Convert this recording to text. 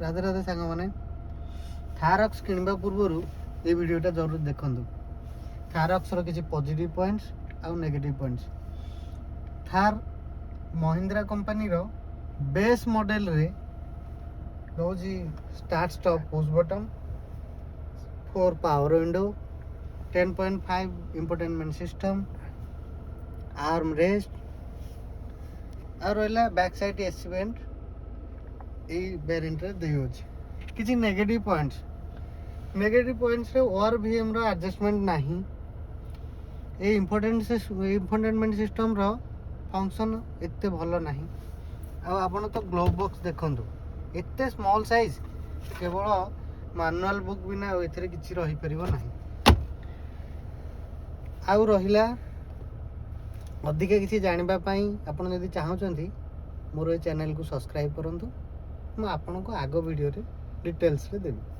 राधे राधे सांग मैंने थारक्स किणवा पूर्वर ये वीडियोटा जरूर देखूँ थारक्स किसी पॉजिटिव पॉइंट्स आउ negative points Thar Mahindra company रो बेस मॉडल रे रोजी start stop push button 4 power window 10.5 infotainment system armrest और रहा बैक साइड एसी वेंट यही वेरिएंट रे दे होछि किछि नेगेटिव पॉइंट्स रे और भी हमरा एडजस्टमेंट नाही ए इंफोटेनमेंट सिस्टम रो फंक्शन एते भलो नाही आ आपण तो ग्लोव बॉक्स देखंतु एते स्मॉल साइज केवल मैनुअल बुक बिना एथरे किछि रही परिबो नाही आउ रहिला अधिक किसी जानिबा पई आपण यदि चाहउचंती मोर ए चैनल को सब्सक्राइब करंतु मैं आपन को आगो वीडियो रे डिटेल्स रे देबी।